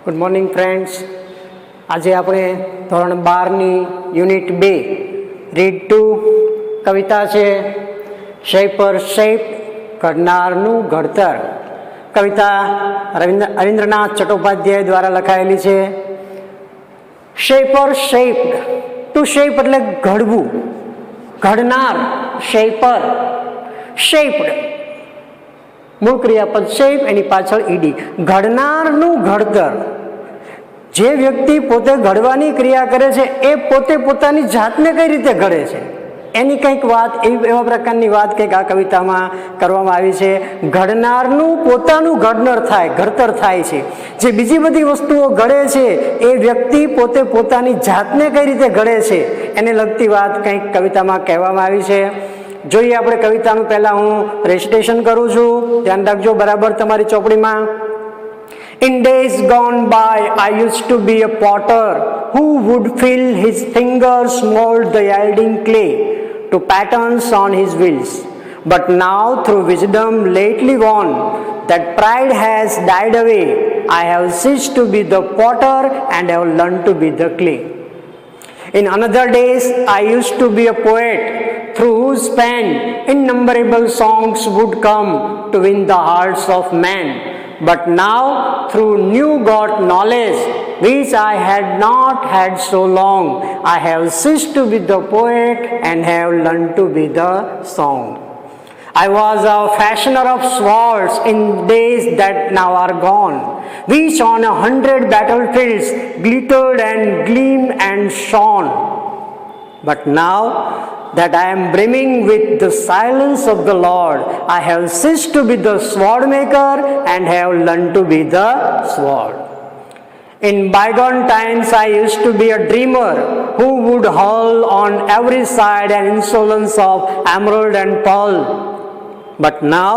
Good morning friends. આજે આપણે ધોરણ 12ની યુનિટ 2 રીડ 2 કવિતા છે શેપર શેપ ઘડનારનું ઘડતર. કવિતા હરીન્દ્રનાથ ચટ્ટોપાધ્યાય દ્વારા લખાયેલી છે. શેપર શેપ્ડ, ટુ શેપ એટલે ઘડવું, ઘડનાર શેપર, શેપ્ડ મૂળ ક્રિયાપદ શેપ, એની પાછળ ઈડી. ઘડનારનું ઘડતર, જે વ્યક્તિ પોતે ઘડવાની ક્રિયા કરે છે એ પોતે પોતાની જાતને કઈ રીતે ઘડે છે એની કંઈક વાત, એવા પ્રકારની વાત કંઈક આ કવિતામાં કરવામાં આવી છે. ઘડનારનું પોતાનું ઘડતર થાય છે. જે બીજી બધી વસ્તુઓ ઘડે છે એ વ્યક્તિ પોતે પોતાની જાતને કઈ રીતે ઘડે છે એને લગતી વાત કંઈક કવિતામાં કહેવામાં આવી છે. જોઈએ આપણે કવિતાનું. પહેલા હું રેસિટેશન કરું છું, ધ્યાન રાખજો બરાબર તમારી ચોપડીમાં. In days gone by, I used to be a potter who would fill his fingers mold the yielding clay to patterns on his wheels. But now, through wisdom lately won, that pride has died away. I have ceased to be the potter and have learned to be the clay. In another days, I used to be a poet through whose pen innumerable songs would come to win the hearts of men. But now, through new got knowledge, which I had not had so long, I have ceased to be the poet and have learned to be the song. I was a fashioner of swords in days that now are gone, which on 100 battlefields glittered and gleamed and shone. But now that I am brimming with the silence of the Lord, I have ceased to be the sword maker and have learned to be the sword. In bygone times I used to be a dreamer who would hurl on every side an insolence of emerald and pearl. But now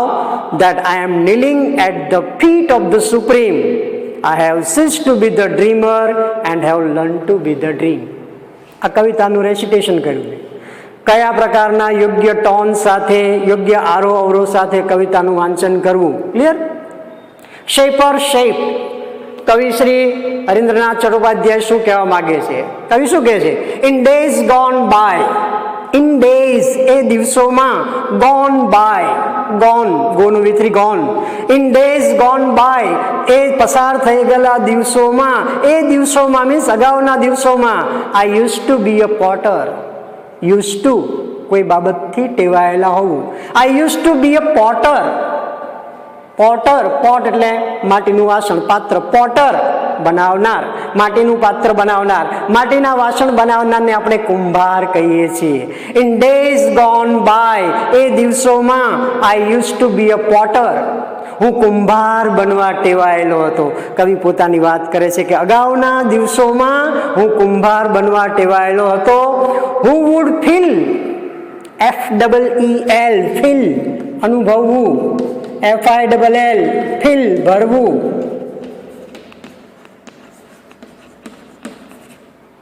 that I am kneeling at the feet of the Supreme, I have ceased to be the dreamer and have learned to be the dream. આ કવિતાનું રેસિટેશન કર્યું. કયા પ્રકારના યોગ્ય tone સાથે, યોગ્ય આરોહ અવરોહ સાથે કવિતાનું વાંચન કરવું. ક્લિયર? Shaper shape. કવિ શ્રી હરીન્દ્રનાથ ચટ્ટોપાધ્યાય શું કહેવા માંગે છે? કવિ શું કહે છે? In days gone by, in days એ દિવસોમાં, ગોન બાય, ગોન, ગોનું વિથરી gone. In days gone by એ પસાર થઈ ગયેલા દિવસોમાં, એ દિવસોમાં મીન્સ અગાઉના દિવસોમાં, I use to be a potter. Use to કોઈ બાબતથી ટેવાયેલા હોવું. I use to be a potter. Potter, pot એટલે માટીનું વાસણ, પાત્ર. પોટર બનાવનાર, માટીનું પાત્ર બનાવનાર, માટીના વાસણ બનાવનારને આપણે કુંભાર કહીએ છીએ. ઇન ડેઝ ગોન બાય એ દિવસોમાં, I use to be a potter, હું કુંભાર બનવા ટેવાયેલો હતો. કવિ પોતાની વાત કરે છે કે અગાઉના દિવસોમાં હું કુંભાર બનવા ટેવાયેલો હતો. Who would feel, FEEL, feel અનુભવવું, FILL ફીલ ભરવું.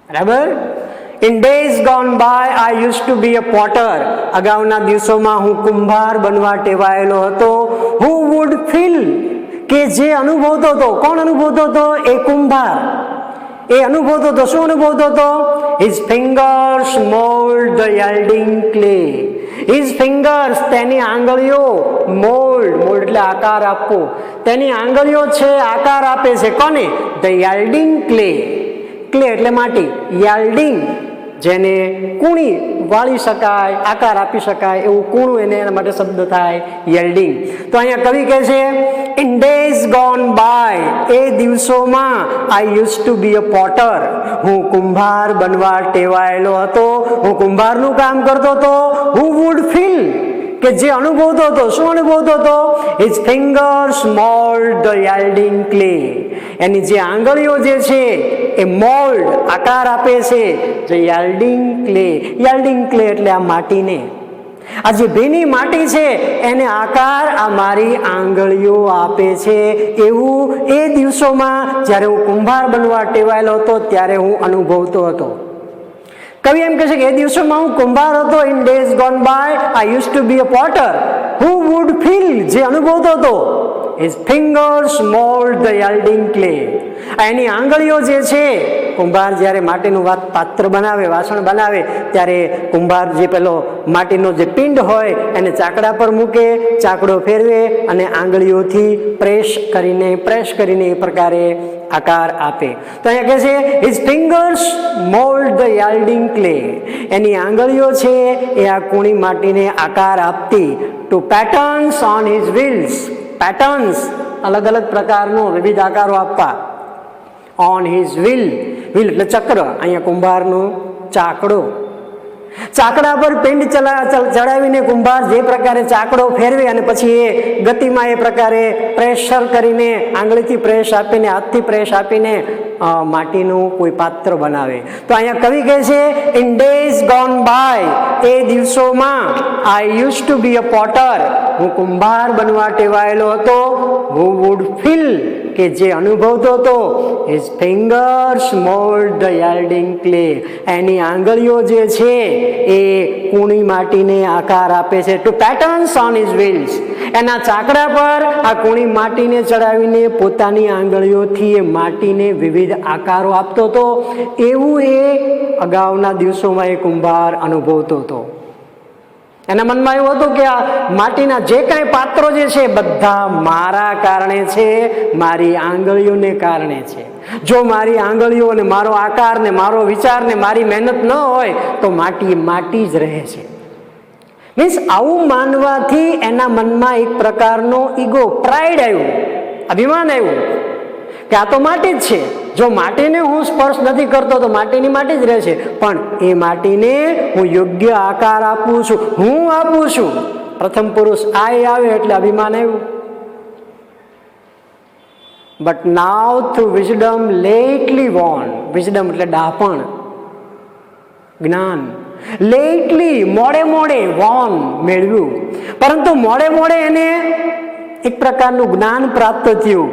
બરાબર? In days gone by I use to be a potter, અગાઉના દિવસોમાં હું કુંભાર બનવા ટેવાયેલો હતો. હુ વુડ ફીલ, કે જે અનુભવતો હતો. કોણ અનુભવતો હતો? એ કુંભાર. એ અનુભવતો હતો. શું અનુભવતો હતો? His fingers mould the yielding clay. His fingers, તેની આંગળીઓ, મોલ્ડ, મોલ્ડ એટલે આકાર આપવો, તેની આંગળીઓ છે આકાર આપે છે. કોને? The yielding clay. ક્લે એટલે માટી, યીલ્ડિંગ જેને કૂણી વાળી શકાય, આકાર આપી શકાય એવું કૂણું, એને એના માટે શબ્દ થાય યીલ્ડિંગ. તો અહીંયા કવિ કહે છે ઇન ડેઝ ગોન બાય એ દિવસોમાં, I use to be a potter, હું કુંભાર બનવા ટેવાયેલો હતો. હું કુંભારનું કામ કરતો હતો. હુ વુડ ફીલ, કે જે અનુભવતો હતો. શું અનુભવતો હતો? His fingers mould the yielding clay. એની જે આંગળીઓ જે છે એ મોલ્ડ, આકાર આપે છે, જે યીલ્ડિંગ ક્લે. યીલ્ડિંગ ક્લે એટલે આ માટીને, આ જે ભીની માટી છે એને આકાર આ મારી આંગળીઓ આપે છે. એવું એ દિવસોમાં જ્યારે હું કુંભાર બનવા ટેવાયેલો હતો ત્યારે હું અનુભવતો હતો. કવિ એમ કહે છે કે એ દિવસોમાં હું કુંભાર હતો. In days gone by I use to be a potter who would feel, જે અનુભવતો હતો. His fingers mould the yielding clay. એની આંગળીઓ જે છે, કુંભાર જ્યારે માટીનું પાત્ર બનાવે, વાસણ બનાવે, ત્યારે કુંભાર જે પેલો માટીનો જે પિંડ હોય એને ચાકડા પર મૂકે, ચાકડો ફેરવે અને આંગળીઓથી પ્રેસ કરીને એ પ્રકારે આકાર આપે. તો અહીંયા કહે છે his fingers mould the yielding clay. એની આંગળીઓ છે એ આ કૂણી માટીને આકાર આપતી. To patterns on his wheels. Patterns અલગ અલગ પ્રકારનો વિવિધ આકારો આપવા. ઓન હિઝ વ્હીલ એટલે ચક્ર, અહીંયા કુંભારનો ચાકડો. ચાકડા પર પિંડ ચડાવીને કુંભાર જે પ્રકારે ચાકડો ફેરવે અને પછી એ ગતિમાં એ પ્રકારે પ્રેશર કરીને, આંગળીથી પ્રેસ આપીને, હાથથી પ્રેસ આપીને માટીનું કોઈ પાત્ર બનાવે. તો અહીંયા કવિ કહે છે ઇન ડેઝ ગોન બાય, એ દિવસોમાં I use to be a potter, હું કુંભાર બનવા ટેવાયેલો હતો. હુ વુડ ફીલ, કે જે અનુભવતો હતો, his fingers mould the yielding clay. એની આંગળીઓ જે છે એ કૂણી માટીને આકાર આપે છે. To patterns on his wheels. એના ચાકડા પર આ કૂણી માટીને ચડાવીને પોતાની આંગળીઓથી એ માટીને વિવિધ આકારો આપતો હતો. એવું એ અગાઉના દિવસોમાં એ કુંભાર અનુભવતો હતો. એના મનમાં એવું હતું કે આ માટીના જે કાંઈ પાત્રો જે છે બધા મારા કારણે છે, મારી આંગળીઓને કારણે છે. જો મારી આંગળીઓ ને મારો આકાર ને મારો વિચાર ને મારી મહેનત ન હોય તો માટી જ રહે છે. મીન્સ આવું માનવાથી એના મનમાં એક પ્રકારનો ઈગો, પ્રાઇડ આવ્યું, અભિમાન આવ્યું કે આ તો માટી જ છે. જો માટીને હું સ્પર્શ નથી કરતો તો માટીની માટી જ રહે છે, પણ એ માટીને હું યોગ્ય આકાર આપું છું, હું આપું છું. પ્રથમ પુરુષ આઈ આવે એટલે અભિમાન આવ્યું. But now through wisdom lately won. Wisdom એટલે ડાપણ, જ્ઞાન. લેટલી મોડે વોન મેળવ્યું, પરંતુ મોડે એને એક પ્રકારનું જ્ઞાન પ્રાપ્ત થયું.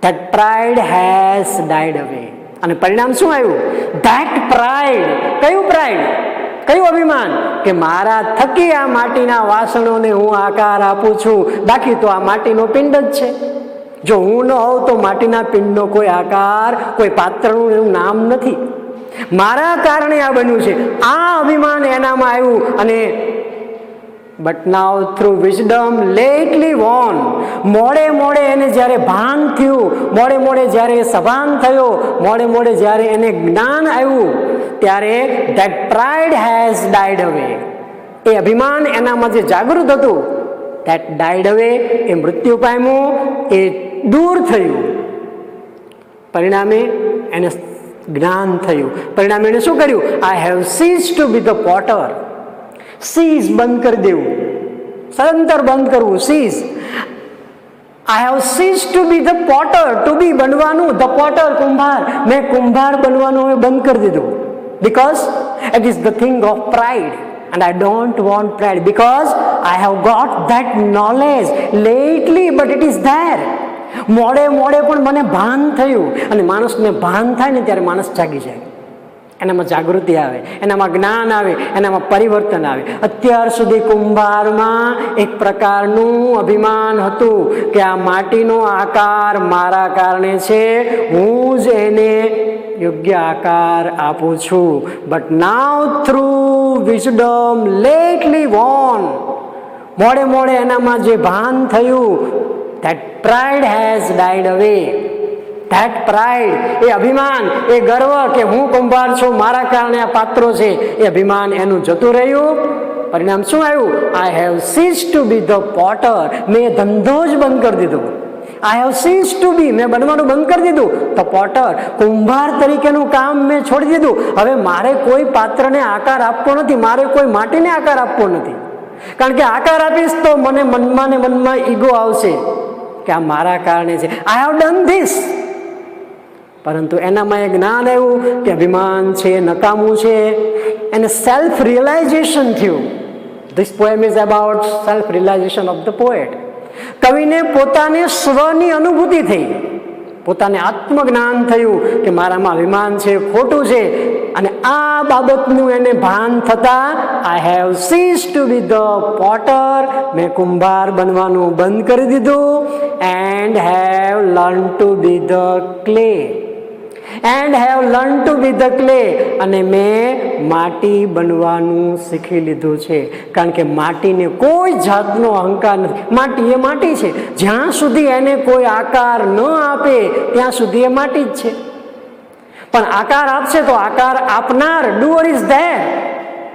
That pride has died away. અને પરિણામ શું આવ્યું? That pride. કયું પ્રાઇડ? કયું અભિમાન? કે મારા થકી આ માટીના વાસણોને હું આકાર આપું છું, બાકી તો આ માટીનો પિંડ જ છે. જો હું ન હોઉં તો માટીના પિંડનો કોઈ આકાર, કોઈ પાત્રનું એવું નામ નથી. મારા કારણે આ બન્યું છે. આ અભિમાન એનામાં આવ્યું. અને but now through wisdom lately won. મોડે એને જ્યારે ભાન થયું, મોડે જ્યારે સભાન થયો, મોડે જ્યારે એને જ્ઞાન આવ્યું, ત્યારે ધેટ પ્રાઇડ હેઝ ડાઇડ અવે. એ અભિમાન એનામાં જે જાગૃત હતું, ધેટ ડાઇડ અવે, એ મૃત્યુ પામ્યું, એ દૂર થયું. પરિણામે એને જ્ઞાન થયું. પરિણામે એને શું કર્યું? I have cease to be the potter. Cease બંધ કરી દેવું, સદંતર બંધ કરવું. Cease. I have cease to be the potter. To be બનવાનું, ધ પોટર કુંભાર. મેં કુંભાર બનવાનું હવે બંધ કરી દીધું. Because it is the thing of pride, and I don't want pride, because I have got that knowledge lately, but it is there. મોડે પણ મને ભાન થયું. અને માણસને ભાન થાય ને ત્યારે માણસ જાગી જાય, એનામાં જાગૃતિ આવે, એનામાં જ્ઞાન આવે, એનામાં પરિવર્તન આવે. અત્યાર સુધી કુંભારમાં એક પ્રકારનું અભિમાન હતું કે આ માટીનો આકાર મારા કારણે છે, હું જ એને યોગ્ય આકાર આપું છું. But now through wisdom lately won. મોડે એનામાં જે ભાન થયું, that pride has died away. That pride, એ અભિમાન, એ ગર્વ કે હું કુંભાર છું, મારા કારણે આ પાત્રો છે, એ અભિમાન એનું જતું રહ્યું. પરિણામ શું આવ્યું? I have cease to be the potter. મેં ધંધો જ બંધ કરી દીધો. I have cease to be, મેં બનવાનું બંધ કરી દીધું. ધ પોટર, કુંભાર તરીકેનું કામ મેં છોડી દીધું. હવે મારે કોઈ પાત્રને આકાર આપવો નથી, મારે કોઈ માટીને આકાર આપવો નથી. કારણ કે આકાર આપીશ તો મને મનમાં ને મનમાં ઈગો આવશે કે આ મારા કારણે છે. I have done this. પરંતુ એનામાં એ જ્ઞાન આવ્યું કે અભિમાન છે, નકામું છે. એને સેલ્ફ રિયલાઇઝેશન થયું. This poem is about self realisation of the poet. કવિને પોતાને સ્વની અનુભૂતિ થઈ. પોતાને આત્મજ્ઞાન થયું કે મારામાં અભિમાન છે, ખોટું છે, અને આ બાબતનું એને ભાન થતા I have cease to be the potter, મેં કુંભાર બનવાનું બંધ કરી દીધું, and have learn to be the clay, and have learn to be the clay, અને મેં માટી બનવાનું શીખી લીધું છે. કારણ કે માટીને કોઈ જાતનો અહંકાર નથી. માટી એ માટી છે. જ્યાં સુધી એને કોઈ આકાર ન આપે ત્યાં સુધી એ માટી જ છે. પણ આકાર આપશે તો આકાર આપનાર ડુઅર ઇઝ ધેર,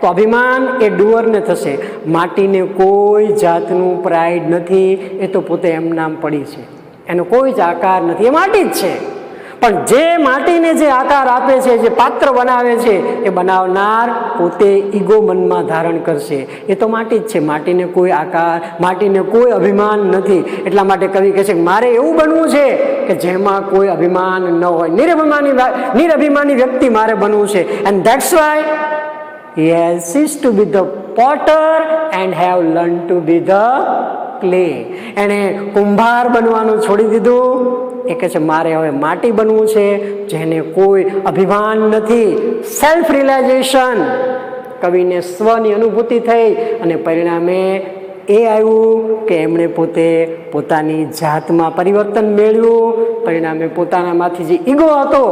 તો અભિમાન એ ડુઅરને થશે. માટીને કોઈ જાતનું પ્રાઇડ નથી, એ તો પોતે એમ નામ પડી છે, એનો કોઈ જ આકાર નથી, એ માટી જ છે. પણ જે માટીને જે આકાર આપે છે, જે પાત્ર બનાવે છે, એ બનાવનાર પોતે ઈગો મનમાં ધારણ કરશે. એ તો માટી જ છે. માટીને કોઈ આકાર, માટીને કોઈ અભિમાન નથી. એટલા માટે કવિ કહે છે કે મારે એવું બનવું છે કે જેમાં કોઈ અભિમાન ન હોય, નિરભિમાની વ્યક્તિ મારે બનવું છે. And that's why he has ceased to be the potter and have learned to be the clay. એણે કુંભાર બનવાનું છોડી દીધું. એ કહે છે મારે હવે માટી બનવું છે, જેને કોઈ અભિમાન નથી. સેલ્ફ રિયલાઇઝેશન, કવિને સ્વની અનુભૂતિ થઈ, અને પરિણામે એ આવ્યું કે એમણે પોતે પોતાની જાતમાં પરિવર્તન મેળવ્યું. પરિણામે પોતાનામાંથી જે ઈગો હતો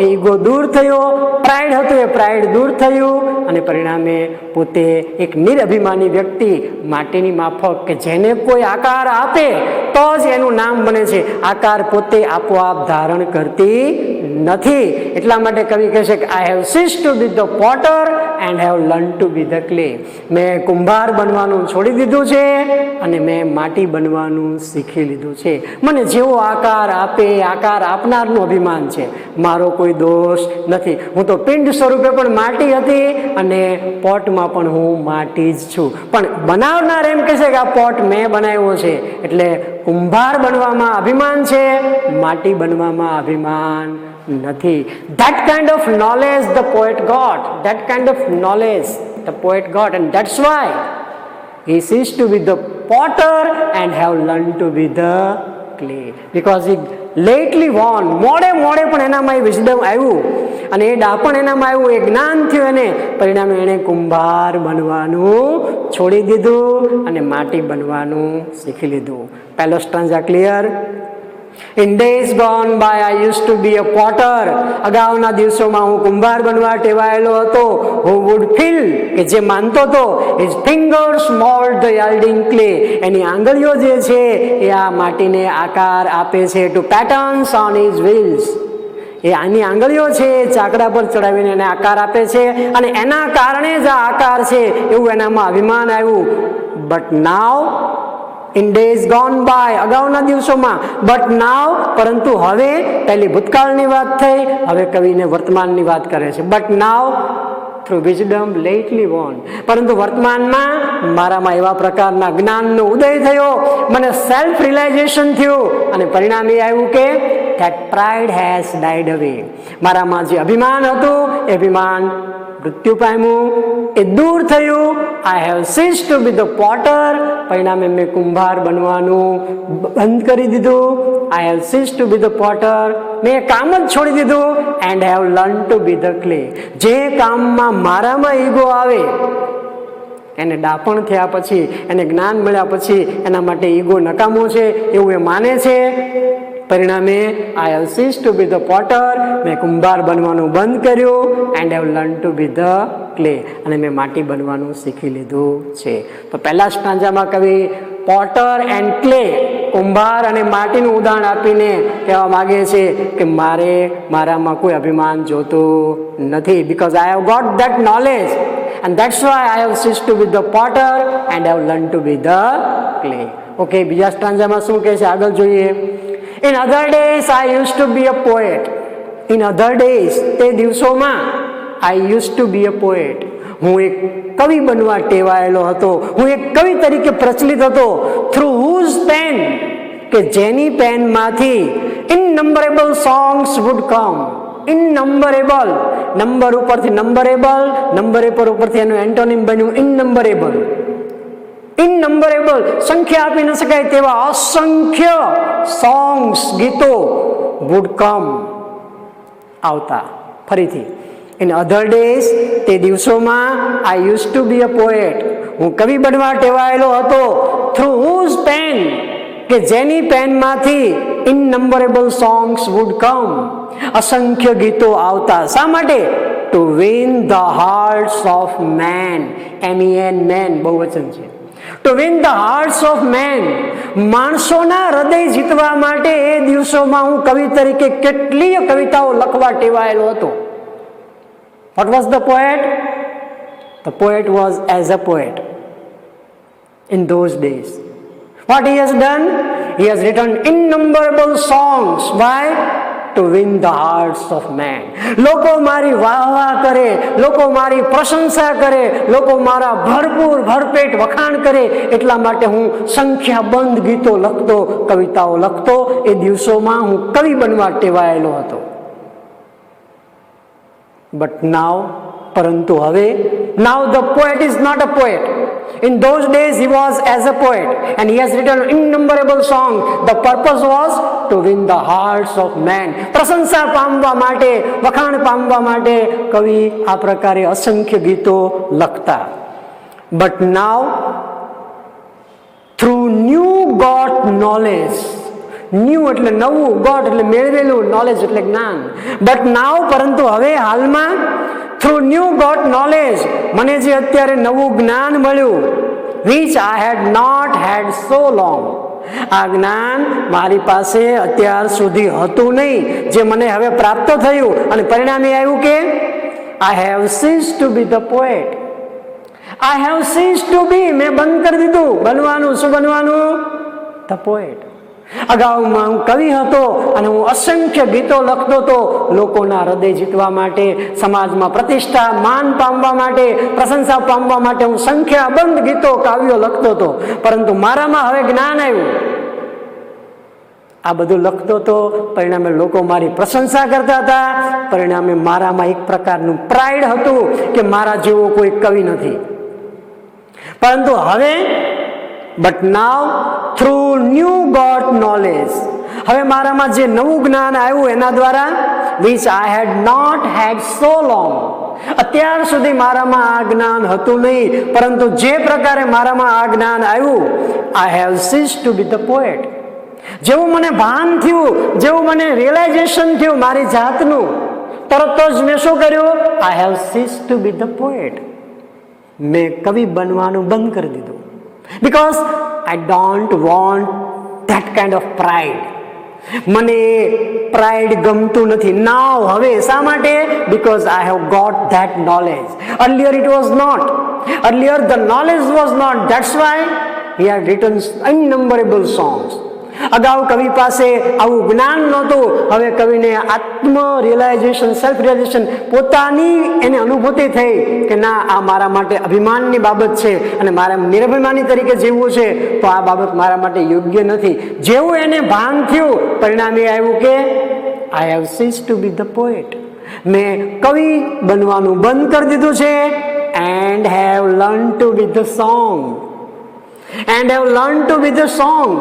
એ ઈગો દૂર થયો, પ્રાઇડ હતો એ પ્રાઇડ દૂર થયું, અને પરિણામે પોતે એક નિરભિમાની વ્યક્તિ માટીની માફક, કે જેને કોઈ આકાર આપે તો જ એનું નામ બને છે. આકાર પોતે આપોઆપ ધારણ કરતી નથી. એટલા માટે કવિ કહે છે કે I have cease to be the potter and have learn to be the clay. મેં કુંભાર બનવાનું છોડી દીધું છે, અને મેં માટી બનવાનું શીખી લીધું છે. મને જેવો આકાર આપે, આકાર આપનારનું અભિમાન છે, મારો કોઈ દોષ નથી. હું તો પિંડ સ્વરૂપે પણ માટી હતી, અને પોટમાં પણ હું માટી જ છું. પણ બનાવનાર એમ કહે છે કે આ પોટ મેં બનાવ્યો છે. એટલે કુંભાર બનવામાં અભિમાન છે, માટી બનવામાં અભિમાન નથી. That kind of knowledge the poet got. That kind of knowledge the poet got, and that's why he ceased to be the potter and have learned to be the clay. Because he lately won. મોડે પણ એનામાં એ wisdom આવ્યું, અને એ ડાપણ એનામાં આવ્યું, એ જ્ઞાન થયું એને. પરિણામે એણે કુંભાર બનવાનું છોડી દીધું, અને માટી બનવાનું શીખી લીધું. પહેલો stanza clear? In days gone by I used to be a potter. અગાઉના દિવસોમાં હું કુંભાર બનવા ટેવાયેલો હતો. Who would feel, કે જે માનતો હતો, his fingers mold the yielding clay. એની આંગળીઓ જે છે એ આ માટીને આકાર આપે છે. To patterns on his wheels. એ આની આંગળીઓ છે ચાકડા પર ચડાવીને એને આકાર આપે છે, અને એના કારણે જ આ આકાર છે એવું એનામાં અભિમાન આવ્યું. But now, in days gone by, અગાઉના દિવસોમાં, બટ નાવ, પરંતુ હવે, પહેલી ભૂતકાળની વાત થઈ, હવે કવિને વર્તમાનની વાત કરે છે. But now through wisdom lately won, પરંતુ વર્તમાનમાં મારામાં એવા પ્રકારના જ્ઞાનનો ઉદય થયો, મને સેલ્ફ રિયલાઇઝેશન થયું, અને પરિણામ એ આવ્યું કે that pride has died away. મારામાં જે અભિમાન હતું એ અભિમાન મૃત્યુ પામ્યું, એ દૂર થયું. I have cease to be the potter. પરિણામે મેં કુંભાર બનવાનું બંધ કરી દીધું. I have cease to be the potter. મેં કામ જ છોડી દીધું. And have learn to be the clay. જે કામમાં મારામાં ઈગો આવે, એને ડાપણ થયા પછી, એને જ્ઞાન મળ્યા પછી એના માટે ઈગો નકામો છે એવું એ માને છે. પરિણામે I have cease to be the potter. મેં કુંભાર બનવાનું બંધ કર્યું. And have learn to be the clay. અને મેં માટી બનવાનું શીખી લીધું છે. તો પહેલા સ્ટાન્ઝામાં કવિ પોટર એન્ડ ક્લે, કુંભાર અને માટીનું ઉદાહરણ આપીને કહેવા માગે છે કે મારામાં કોઈ અભિમાન જોતું નથી. Because I have got that knowledge, and that's why I have ceased to be the potter and have learned to be the clay. Okay, બીજા સ્ટાન્ઝામાં શું કહે છે આગળ જોઈએ. In other days I used to be a poet. In other days, તે દિવસોમાં I used to be a poet. હું એક કવિ બનવા ટેવાયેલો હતો, હું એક કવિ તરીકે પ્રચલિત હતો. થ્રુ whose pen, કે જેની પેનમાંથી innumerable songs would come. Innumerable, number ઉપરથી નંબરેબલ, નંબરેબલ ઉપરથી એનું એન્ટોનિમ બન્યું ઇનનંબરેબલ. ઇનનંબરેબલ, સંખ્યા આપી ન શકાય તેવા અસંખ્ય સોંગ્સ, ગીતો would come. આવતા ફરીથી. In other days, તે દિવસોમાં I used to be a poet. હું કવિ બનવા ટેવાયેલો હતો. Through whose pen, કે જેની પેનમાંથી ઇનનંબરેબલ સોંગ્સ વુડ કમ, અસંખ્ય ગીતો આવતા. શા માટે? To win the hearts of men. MEN, men બહુવચન છે. To win the hearts of men, માણસોના હૃદય જીતવા માટે એ દિવસોમાં હું કવિ તરીકે કેટલીય કવિતાઓ લખવા ટેવાયેલો હતો. What was the poet? The poet was as a poet in those days. What he has done? He has written innumerable songs. Why? To win the hearts of man. લોકો મારી વાહ કરે, લોકો મારી પ્રશંસા કરે, લોકો મારા ભરપૂર ભરપેટ વખાણ કરે, એટલા માટે હું સંખ્યાબંધ ગીતો લખતો, કવિતાઓ લખતો. એ દિવસોમાં હું કવિ બનવા ટેવાયેલો હતો. બટ નાવ, પરંતુ હવે, now the poet is not a poet. In those days he was as a poet and he has written innumerable songs. The purpose was to win the hearts of man. પ્રશંસા પામવા માટે, વખાણ પામવા માટે કવિ આ પ્રકારે અસંખ્ય ગીતો લખતા. But now, through new got knowledge, new એટલે નવું, ગોટ એટલે મેળવેલું, નોલેજ એટલે જ્ઞાન. બટ નાવ, પરંતુ હવે હાલમાં, થ્રુ ન્યૂ ગોટ નોલેજ, મને જે અત્યારે નવું જ્ઞાન મળ્યું, which I had not had so long, આ જ્ઞાન મારી પાસે અત્યાર સુધી હતું નહીં, જે મને હવે પ્રાપ્ત થયું અને પરિણામે આવ્યું કે I have cease to be the poet. I have cease to be, મેં બંધ કરી દીધું બનવાનું. શું બનવાનું? The poet. અગાઉમાં હું કવિ હતો અને હું અસંખ્ય ગીતો લખતો હતો, લોકોના હૃદય જીતવા માટે, સમાજમાં પ્રતિષ્ઠા, માન પામવા માટે, પ્રશંસા પામવા માટે હું સંખ્યાબંધ ગીતો, કાવ્યો લખતો હતો. પરંતુ મારામાં હવે જ્ઞાન આવ્યું. આ બધું લખતો હતો, પરિણામે લોકો મારી પ્રશંસા કરતા હતા. પરિણામે મારામાં એક પ્રકારનું પ્રાઇડ હતું કે મારા જેવો કોઈ કવિ નથી. પરંતુ હવે, but now, through new got knowledge, હવે મારામાં જે નવું જ્ઞાન આવ્યું એના દ્વારા, which I had not had so long, અત્યાર સુધી મારામાં આ જ્ઞાન હતું નહીં, પરંતુ જે પ્રકારે મારામાં આ જ્ઞાન આવ્યું, I have cease to be the poet. જેવું મને ભાન થયું, જેવું મને રિયલાઇઝેશન થયું મારી જાતનું, તરત જ મેં શું કર્યું? I have cease to be the poet. મેં કવિ બનવાનું બંધ કરી દીધું. Because I don't want that kind of pride. મને પ્રાઇડ ગમતું નથી. નાવ, હવે શા માટે? Because I have got that knowledge. Earlier it was not. Earlier the knowledge was not. That's why he had written innumerable songs. અગાઉ કવિ પાસે આવું જ્ઞાન નહોતું. હવે કવિને આત્મ રિયલાઇઝેશન, સેલ્ફ રિયલાઇઝેશન, પોતાની એને અનુભૂતિ થઈ કે ના, આ મારા માટે અભિમાનની બાબત છે અને મારે નિરભિમાની તરીકે જીવવું છે, તો આ બાબત મારા માટે યોગ્ય નથી. જેવું એને ભાન થયું, પરિણામે આવ્યું કે I have cease to be the poet. મેં કવિ બનવાનું બંધ કરી દીધું છે. And have learn to be the song. And have learn to be the song.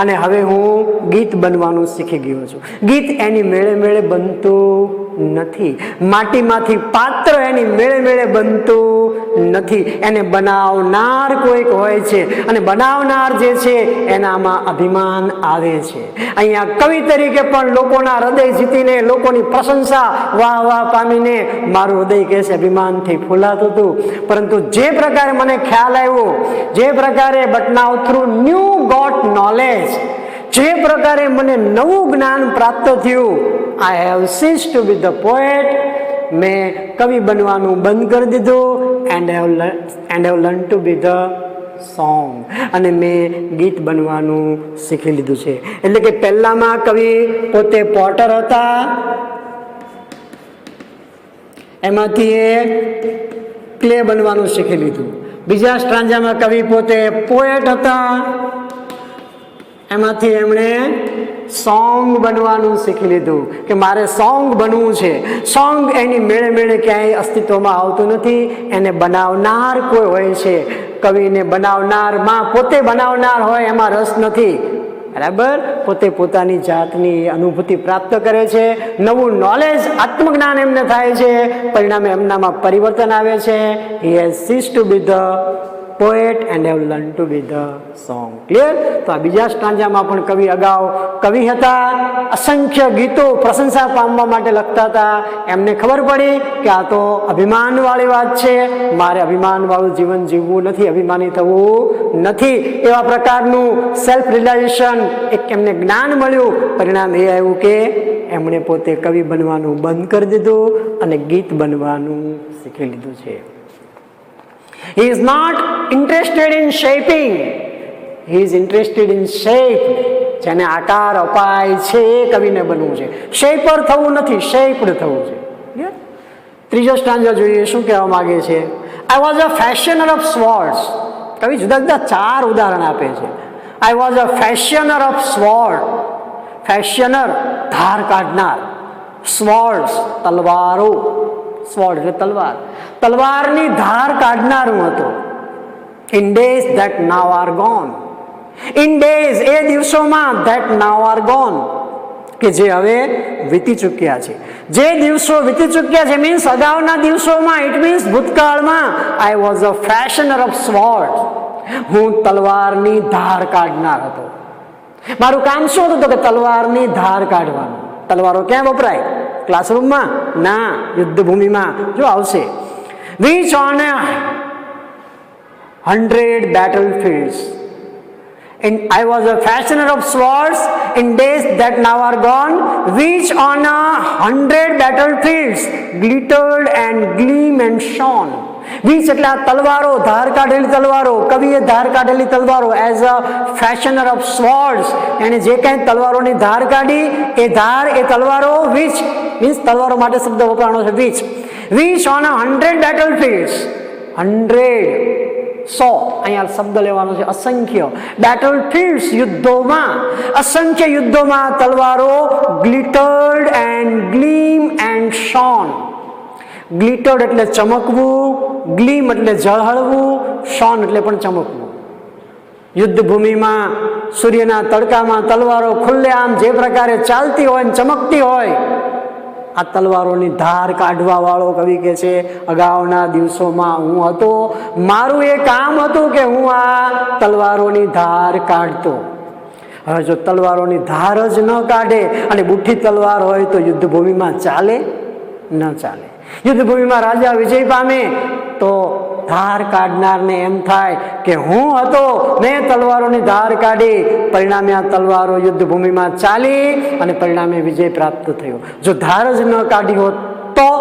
અને હવે હું ગીત બનવાનું શીખી ગયો છું. ગીત એની મેળે મેળે બનતું નથી. માટીમાંથી પાત્ર એની મેળે મેળે બનતું નથી. એને બનાવનાર કોઈક હોય છે અને બનાવનાર જે છે એનામાં અભિમાન આવે છે. અહીંયા કવિ તરીકે પણ લોકોના હૃદય જીતીને, લોકોની પ્રશંસા, વાહ વાહ પામીને મારું હૃદય કહે છે અભિમાનથી ફૂલાતું હતું. પરંતુ જે પ્રકારે મને ખ્યાલ આવ્યો, જે પ્રકારે but now through new got knowledge, જે પ્રકારે મને નવું જ્ઞાન પ્રાપ્ત થયું, I have cease to be the poet. મેં કવિ બનવાનું બંધ કરી દીધું. And have learn to be the song. અને મેં ગીત બનવાનું શીખી લીધું છે. એટલે કે પહેલામાં કવિ પોતે પોટર હતા, એમાંથી એ ક્લે બનવાનું શીખી લીધું. બીજા સ્ટ્રાન્જામાં કવિ પોતે પોએટ હતા, એમાંથી એમણે સોંગ બનવાનું શીખી લીધું કે મારે સોંગ બનવું છે. સોંગ એની મેળે મેળે ક્યાંય અસ્તિત્વમાં આવતું નથી. એને બનાવનાર કોઈ હોય છે. કવિને બનાવનારમાં, પોતે બનાવનાર હોય એમાં રસ નથી. બરાબર, પોતે પોતાની જાતની અનુભૂતિ પ્રાપ્ત કરે છે, નવું નોલેજ આત્મજ્ઞાન એમને થાય છે, પરિણામે એમનામાં પરિવર્તન આવે છે. He has ceased to be the poet and have learned to be the song. Clear? તો આ બીજા સ્ટાન્જામાં પણ કવિ અગાઉ કવિ હતા, અસંખ્ય ગીતો પ્રશંસા પામવા માટે લખતા હતા. એમને ખબર પડી કે આ તો અભિમાન વાળી વાત છે, મારે અભિમાન વાળું જીવન જીવવું નથી, અભિમાની થવું નથી. એવા પ્રકારનું સેલ્ફ રિયલાઇઝેશન એક એમને જ્ઞાન મળ્યું. પરિણામ એ આવ્યું કે એમણે પોતે કવિ બનવાનું બંધ કરી દીધું અને ગીત બનવાનું શીખી લીધું છે. He is not interested in shaping. He is interested in shape. જેને આકાર અપાય છે એ કવિને બનવું છે, શેપર થવું નથી, શેપ્ડ થવું છે. ત્રીજો સ્ટાન્જા જોઈએ, શું કહેવા માંગે છે? I was a fashioner of swords. કવિ જુદા જુદા 4 ઉદાહરણ આપે છે. I was a fashioner of sword. Fashioner ધાર કાઢનાર, સ્વોર્ડ્સ તલવારો, સ્વોર્ડ એટલે તલવાર, તલવારની ધાર કાઢનાર હું હતો. In days that now are gone. In days એ દિવસોમાં, ધેટ નાવ આર ગોન કે જે હવે વીતી ચૂક્યા છે. જે દિવસો વીતી ચૂક્યા છે મીન્સ અગાઉના દિવસોમાં, ઇટ મીન્સ ભૂતકાળમાં. આઈ was a fashioner of sword. હું તલવારની ધાર કાઢનાર હતો. મારું કામ શું હતું? તો કે તલવારની ધાર કાઢવાનું. તલવારો ક્યાં વપરાય? ક્લાસરૂમમાં ના, યુદ્ધ ભૂમિમાં. જો આવશે, which on 100 battlefields. And I was a fashioner of swords in days that now are gone, which on 100 battlefields glittered and gleam and shone. Which એટલે આ તલવારો, ધાર કાઢેલી તલવારો. કવિએ ધાર કાઢેલી તલવારો, as a fashioner of swords, એને જે કાંઈ તલવારોની ધાર કાઢી એ ધાર, એ તલવારો, વીચ મીન્સ તલવારો માટે શબ્દ વપરાણો છે વીચ. Witch on 100 બેટલફિલ્ડ્સ. 100 100 અહીંયા શબ્દ લેવાનો છે, અસંખ્ય. બેટલફિલ્ડ્સ યુદ્ધોમાં, અસંખ્ય યુદ્ધોમાં તલવારો ગ્લિટર્ડ એન્ડ ગ્લીમ એન્ડ શોન. ગ્લિટર્ડ એટલે ચમકવું, ગ્લીમ એટલે ઝળહળવું, શોન એટલે પણ ચમકવું. યુદ્ધ ભૂમિમાં સૂર્યના તડકામાં તલવારો ખુલ્લેઆમ જે પ્રકારે ચાલતી હોય ને ચમકતી હોય, આ તલવારોની ધાર કાઢવા વાળો કવિ કે છે અગાઉના દિવસોમાં હું હતો, મારું એ કામ હતું કે હું આ તલવારોની ધાર કાઢતો. હવે જો તલવારોની ધાર જ ન કાઢે અને બુઠ્ઠી તલવાર હોય તો યુદ્ધ ભૂમિમાં ચાલે? ન ચાલે. યુદ્ધ ભૂમિમાં રાજા વિજય પામે તો ધાર કાઢનારને એમ થાય કે હું હતો, મેં તલવારોની ધાર કાઢી, પરિણામે આ તલવારો યુદ્ધ ભૂમિમાં ચાલી અને પરિણામે વિજય પ્રાપ્ત થયો. જો ધાર જ ન કાઢી હોત તો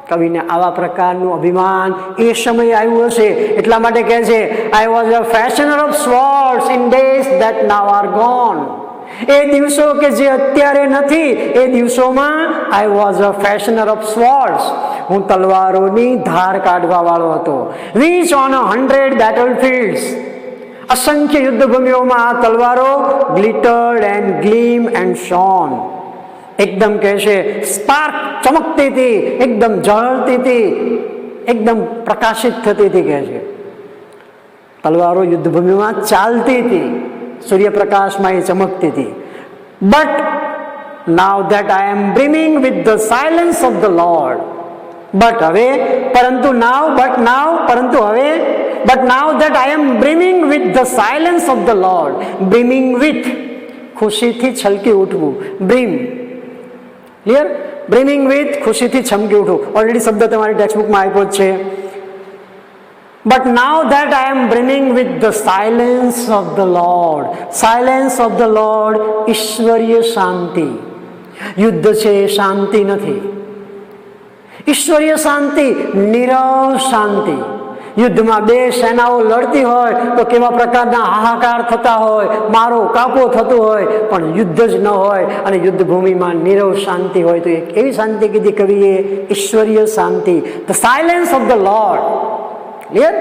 કવિને આવા પ્રકારનું અભિમાન એ સમયે આવ્યું હશે. એટલા માટે કહે છે I was a fashioner of swords in days that now are gone. એ દિવસો કે જે અત્યારે નથી, એ દિવસોમાં I was a fashioner of swords, હું તલવારોની ધાર કાઢવા વાળો હતો. વીચ ઓન 100 બેટલફિલ્ડ્સ, અસંખ્ય યુદ્ધ ભૂમિઓમાં આ તલવારો ગ્લિટર્ડ એન્ડ ગ્લીમ એન્ડ શોન. એકદમ કહે છે સ્પાર્ક ચમકતી હતી, એકદમ ઝળતી હતી, એકદમ પ્રકાશિત થતી હતી. કહે છે તલવારો યુદ્ધ ભૂમિમાં ચાલતી હતી, સૂર્યપ્રકાશમાં એ ચમકતી હતી. But now that I am brimming with the silence of the lord. But હવે, પરંતુ નાવ, બટ નાવ, પરંતુ હવે, but now that I am brimming with the silence of the lord. Brimming with, ખુશીથી છલકી ઉઠવું. બ્રિમ, ક્લિયર? બ્રિમિંગ વિથ, ખુશીથી છમકી ઉઠવું. Already શબ્દ તમારી ટેક્સ્ટબુકમાં આપ્યો જ છે. But now that I am brimming with the silence of the Lord. Silence of the Lord, ઈશ્વરીય શાંતિ. યુદ્ધ છે એ શાંતિ નથી. ઈશ્વરીય શાંતિ, નીરવ શાંતિ. યુદ્ધમાં બે સેનાઓ લડતી હોય તો કેવા પ્રકારના હાહાકાર થતા હોય, મારો કાપો થતું હોય, પણ યુદ્ધ જ ન હોય અને યુદ્ધ ભૂમિમાં નીરવ શાંતિ હોય તો એક એવી શાંતિ કીધી કવિએ, ઈશ્વરીય શાંતિ. The silence of the Lord. Clear?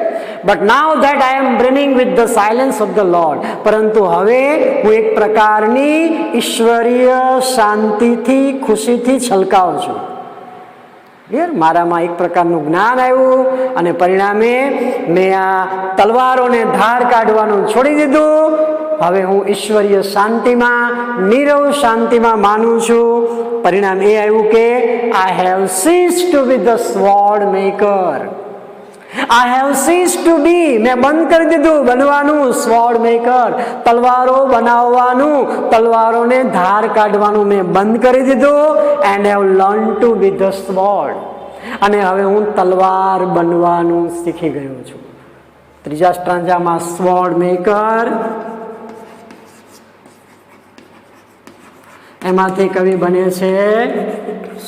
But now that I am brimming with the silence of the Lord. પરંતુ હવે હું એક પ્રકારની ઈશ્વરીય શાંતિથી, ખુશીથી છલકાઉં છું. ક્લિયર? મારામાં એક પ્રકારનું જ્ઞાન આવ્યું અને પરિણામે મેં આ તલવારોને ધાર કાઢવાનું છોડી દીધું હવે હું ઈશ્વરીય શાંતિમાં, નીરવ શાંતિમાં માનું છું. પરિણામ એ આવ્યું કે I have ceased to be the sword maker. I have ceased to be, મેં બંધ કરી દીધું બનવાનું સ્વોર્ડ મેકર. તલવારો બનાવવાનું, તલવારોને ધાર કાઢવાનું મેં બંધ કરી દીધું. And have learn to be the sword. અને હવે હું તલવાર બનવાનું શીખી ગયો છું. ત્રીજા સ્ટ્રાન્જામાં સ્વોર્ડ મેકર, એમાંથી કવિ બને છે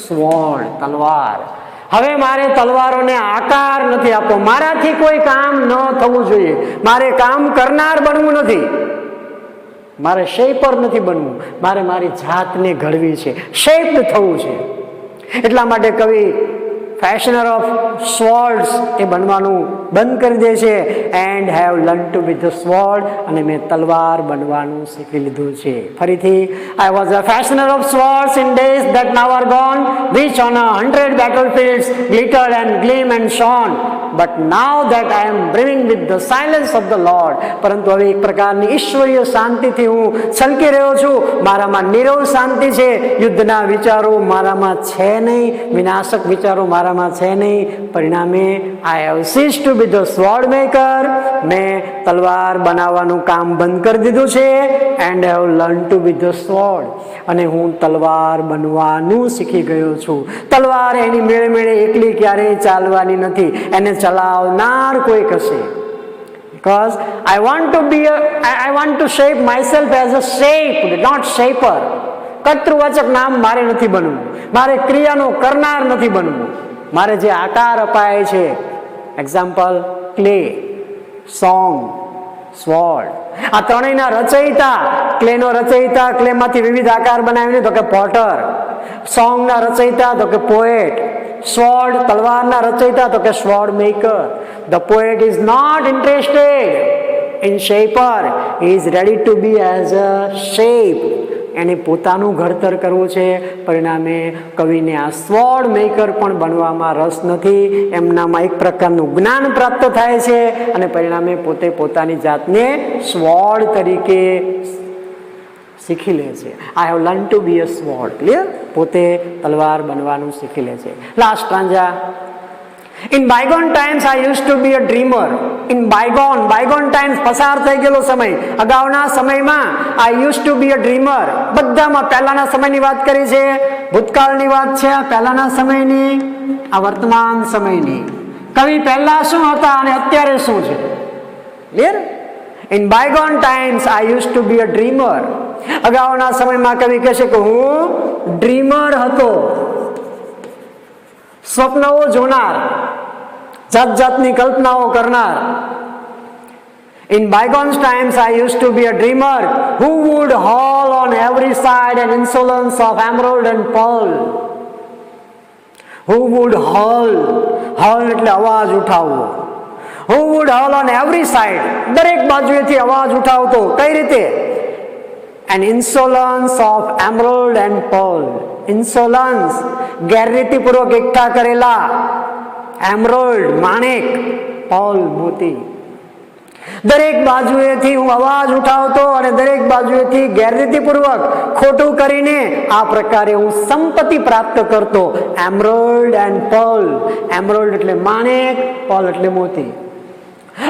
સ્વોર્ડ, તલવાર. હવે મારે તલવારોને આકાર નથી આપવો, મારાથી કોઈ કામ ન થવું જોઈએ, મારે કામ કરનાર બનવું નથી, મારે શેપર નથી બનવું, મારે મારી જાતને ઘડવી છે, શેપ્ડ થવું છે. એટલા માટે કવિ ફેશનર ઓફ સ્વોર્ડ્સ એ બનવાનું બંધ કરી દે છે. And have learn to be the sword, અને મેં તલવાર બનવાનું શીખી લીધું છે. ફરીથી, I was a fashioner of swords in days that now are gone, which on 100 battlefields glittered and gleamed and shone, but now that I am brimming with the silence of the Lord. પરંતુ હવે એક પ્રકારની ઈશ્વરીય શાંતિથી હું છલકી રહ્યો છું. મારામાં નીરવ શાંતિ છે, યુદ્ધના વિચારો મારામાં છે નહીં, વિનાશક વિચારો મારામાં છે નહીં. પરિણામે I have ceased to be the sword maker, મેં તલવાર બનાવવાનું કામ બંધ કરી દીધું છે. And have learn to be the sword, અને હું તલવાર બનવાનું શીખી ગયો છું. તલવાર એની મેળે મેળે એકલી ક્યારેય ચાલવાની નથી, એને ચલાવનાર કોઈક હશે. Because I want to shape myself as a shaped, not shaper. કર્તૃવાચક નામ મારે નથી બનવું, મારે ક્રિયાનો કરનાર નથી બનવું, મારે જે આકાર અપાય છે, એક્ઝામ્પલ ક્લે, સોંગ, સ્વોર્ડ, આ ત્રણેયના રચયિતા, ક્લેનો રચયિતા, ક્લેમાંથી વિવિધ આકાર બનાવીને તો કે પોટર, સોંગના રચયિતા તો કે પોએટ, સ્વોર્ડ તલવારના રચયિતા તો કે sword maker. The poet is not interested in shaper, he is ready to be as a shape. એને પોતાનું ઘડતર કરવું છે. પરિણામે કવિને આ સ્વોર્ડ મેકર પણ બનવામાં રસ નથી. એમનામાં એક પ્રકારનું જ્ઞાન પ્રાપ્ત થાય છે, અને પરિણામે પોતે પોતાની જાતને સ્વોર્ડ તરીકે શીખી લે છે. I have learn to be a sword. Clear? પોતે તલવાર બનવાનું શીખી લે છે. Last stanza. In bygone times I used to be a dreamer. In bygone times, પસાર થઈ ગયેલો સમય, અગાઉના સમયમાં I used to be a dreamer. બધામાં પહેલાના સમયની વાત કરી છે, ભૂતકાળની વાત છે, પહેલાના સમયની, આ વર્તમાન સમયની. કવિ પહેલા શું હતા અને અત્યારે શું છે? Clear? In bygone times I used to be a dreamer. અગાઉના સમયમાં કવિ કહેશે કે હું ડ્રીમર હતો, સ્વપ્નઓ જોનાર, જાત જાતની કલ્પનાઓ કરનાર. In bygone times I used to be a dreamer who would haul on every side an insolence of emerald and pearl. Who would haul એટલે અવાજ ઉઠાવવો. Who would haul on every side, દરેક બાજુએથી અવાજ ઉઠાવતો. કઈ રીતે? An insolence of emerald and pearl. Insolence, ગેરરીતિપૂર્વક એકઠા કરેલા, એમરોલ્ડ માણેક, pearl મોતી. દરેક બાજુએથી હું અવાજ ઉઠાવતો અને દરેક બાજુએથી ગેરરીતિપૂર્વક ખોટું કરીને આ પ્રકારે હું સંપત્તિ પ્રાપ્ત કરતો. એમરોલ્ડ એન્ડ pearl. એમરોલ્ડ એટલે માણેક, pearl એટલે મોતી.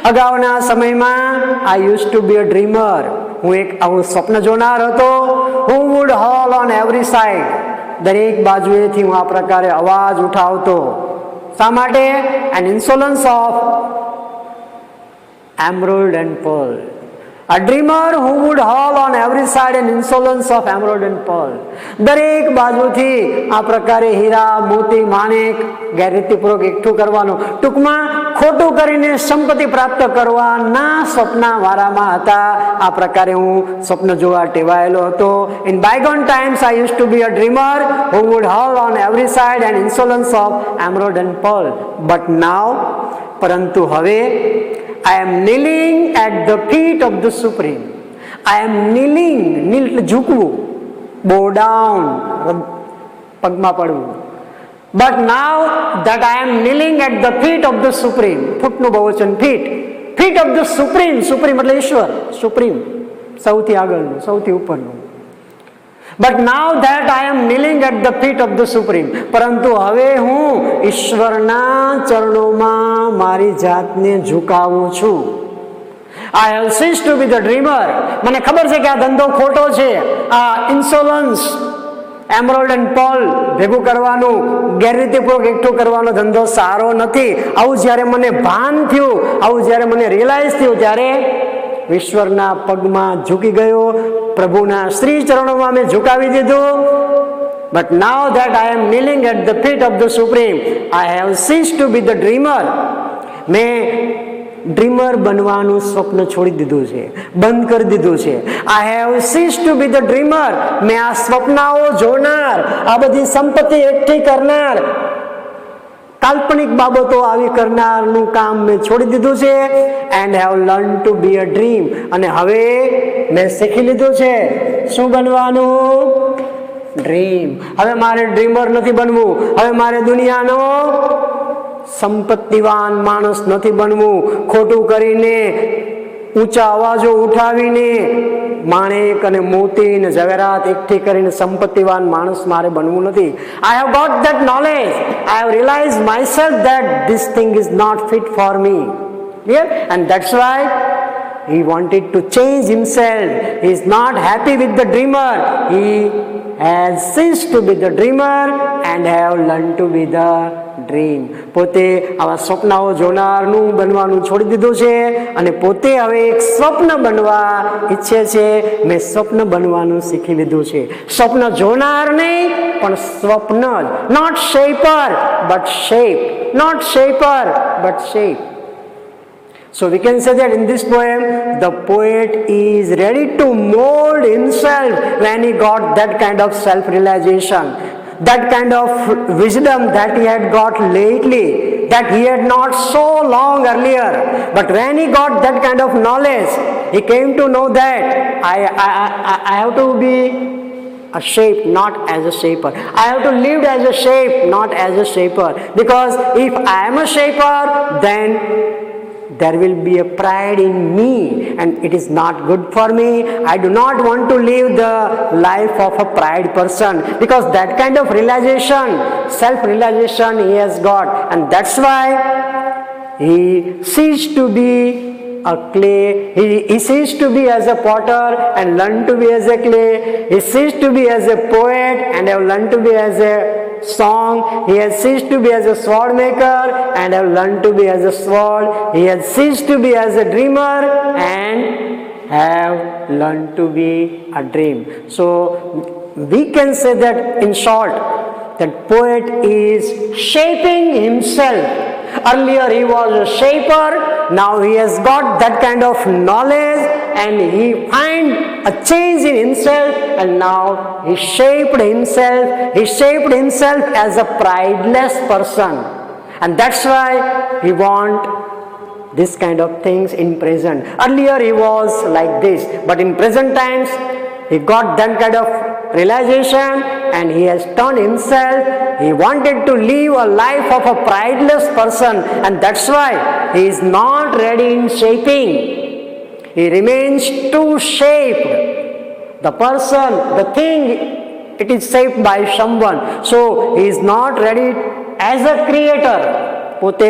અગાઉના સમયમાં I use to be a dreamer, હું એક આવું સ્વપ્ન જોનાર હતો. Who would howl on every side, દરેક બાજુએથી હું આ પ્રકારે અવાજ ઉઠાવતો. શા માટે? An insolence of emerald and pearl. A dreamer who would haul on every side an insolence of emerald and pearl. દરેક બાજુથી આ પ્રકારે હીરા, મોતી, માણેક ગેરરીતિપૂર્વક એકઠું કરવાનું, ટૂંકમાં ખોટું કરીને સંપત્તિ પ્રાપ્ત કરવાના સ્વપ્ન મારામાં હતા. આ પ્રકારે હું સ્વપ્ન જોવા ટેવાયેલો હતો. In bygone times I used to be a dreamer who would haul on every side an insolence of emerald and pearl. But now, પરંતુ હવે, I am kneeling at the feet of the Supreme. I am kneeling, kneel એટલે ઝૂકવું, bow down, પગમાં પડવું. But now that I am kneeling at the feet of the Supreme, ફૂટનું બહુવચન feet, feet of the Supreme, Supreme એટલે ઈશ્વર, Supreme, સૌથી આગળનું, સૌથી ઉપરનું. But now that I am kneeling at the feet of the supreme. પરંતુ હવે હું ઈશ્વરના ચરણોમાં મારી જાતને ઝુકાવું છું. I have ceased to be the dreamer. મને ખબર છે કે આ ધંધો ખોટો છે, આ ઇન્સ્યોરન્સ, એમરોલ્ડ એન્ડ પોલ ભેગું કરવાનું, ગેરરીતિપૂર્વક એકઠું કરવાનો ધંધો સારો નથી. આવું જ્યારે મને ભાન થયું, આવું જ્યારે મને રિયલાઇઝ થયું, ત્યારે ઈશ્વરના પગમાં ઝૂકી ગયો, પ્રભુના શ્રી ચરણોમાં મેં ઝુકાવી દીધું. But now that I am kneeling at the feet of the Supreme, I have ceased to be the dreamer. મેં ડ્રીમર બનવાનું સ્વપ્ન છોડી દીધું છે, બંધ કરી દીધું છે. I have cease to be the dreamer. મેં આ સ્વપ્નાઓ જોનાર, આ બધી સંપત્તિ એકઠી કરનાર, કાલ્પનિક બાબતો આવી કરનારનું કામ મેં છોડી દીધું છે. And have learn to be a dream. અને હવે મેં શીખી લીધું છે શું બનવાનું? ડ્રીમ. હવે મારે ડ્રીમર નથી બનવું, હવે મારે દુનિયાનો સંપત્તિવાન માણસ નથી બનવું. ખોટું કરીને, ઊંચા અવાજો ઉઠાવીને, માણેક અને મોતી ને ઝવેરાત એકઠી કરીને સંપત્તિવાન માણસ મારે બનવું નથી. I have got that knowledge. I have realise myself that this thing is not fit for me. And that's why he wanted to change himself. He is not happy with the dreamer. He has ceased to be the dreamer and have learned to be the dream. પોતે આવા સ્વપ્નાઓ જોનારનું બનવાનું છોડી દીધું છે અને પોતે હવે એક સ્વપ્ન બનવા ઈચ્છે છે. મેં સ્વપ્ન બનવાનું શીખી લીધું છે. સ્વપ્ન જોનાર નહીં પણ સ્વપ્ન જ. Not shaper but shape. Not shaper but shape. So we can say that in this poem, the poet is ready to mold himself when he got that kind of self-realization, that kind of wisdom that he had got lately, that he had not so long earlier. But when he got that kind of knowledge, he came to know that I have to be a shape, not as a shaper. I have to live as a shape, not as a shaper. Because if I am a shaper, then there will be a pride in me and it is not good for me. I do not want to live the life of a pride person, because that kind of realization, self-realization he has got, and that's why he ceased to be a clay. He ceased to be as a potter and learned to be as a clay. He ceased to be as a poet and have learned to be as a song. He has ceased to be as a sword maker and have learned to be as a sword. He has ceased to be as a dreamer and have learned to be a dream. So we can say that in short, that poet is shaping himself. Earlier he was a shaper, now he has got that kind of knowledge and he find a change in himself, and now he shaped himself as a prideless person, and that's why he want this kind of things in present. Earlier he was like this, but in present times he got that kind of realization and he has turned himself. He wanted to live a life of a prideless person, and that's why he is not ready in shaping. He remains too shaped. The person, the thing, it is shaped by someone. So he is not ready as a creator. પોતે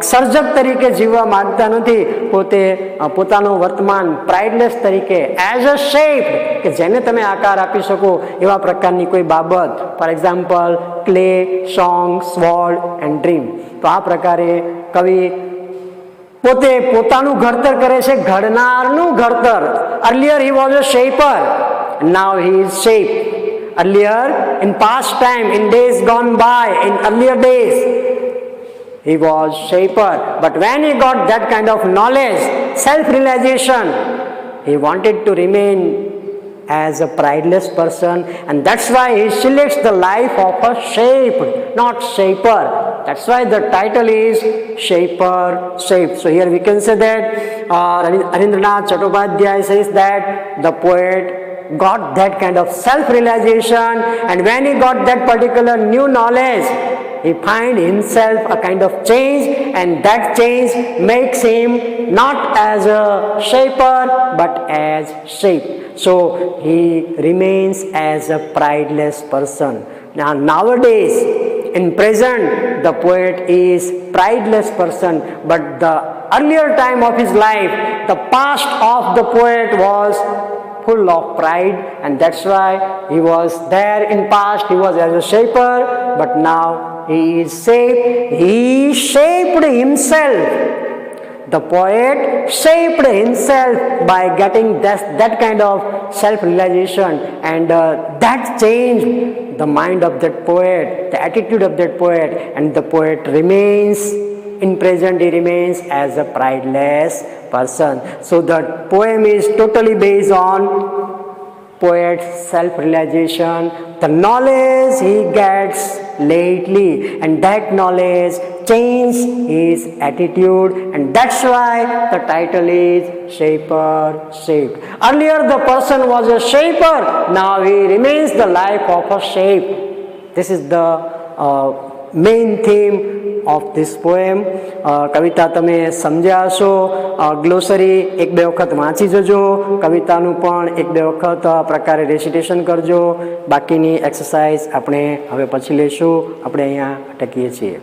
સર્જક તરીકે જીવવા માંગતા નથી. પોતે પોતાનો વર્તમાન પ્રાઇડલેસ તરીકે એઝ અ શેપ, કે જેને તમે આકાર આપી શકો એવા પ્રકારની કોઈ બાબત, for example clay, song, sword and dream. તો આ પ્રકારે કવિ પોતે પોતાનું ઘડતર કરે છે, ઘડનારનું ઘડતર. Earlier he was a shaper, now he is shape. Earlier, in past time, in days gone by, in earlier days, he was shaper. But when he got that kind of knowledge, self-realization, he wanted to remain as a prideless person, and that's why he selects the life of a shape, not shaper. That's why the title is Shaper, Shape. So here we can say that Arindranath Chattopadhyay says that the poet got that kind of self-realization, and when he got that particular new knowledge, he finds himself a kind of change, and that change makes him not as a shaper but as shaped. So he remains as a prideless person. Now nowadays, in present, the poet is prideless person, but the earlier time of his life, the past of the poet was full of pride, and that's why he was there in past, he was as a shaper, but now he is shaped. He shaped himself. The poet shaped himself by getting that kind of self-realization, and that changed the mind of that poet, the attitude of that poet, and the poet remains in present, he remains as a prideless person. So the poem is totally based on poet's self-realization, the knowledge he gets lately, and that knowledge changed his attitude, and that's why the title is Shaper Shaped. Earlier the person was a shaper, now he remains the life of a shape. This is the main theme of this poem. કવિતા તમે સમજ્યા હશો. ગ્લોસરી એક બે વખત વાંચી જજો, કવિતાનું પણ એક બે વખત આ પ્રકારે રેસિટેશન કરજો. બાકીની એક્સરસાઇઝ આપણે હવે પછી લેશું. આપણે અહીંયા અટકીએ છીએ.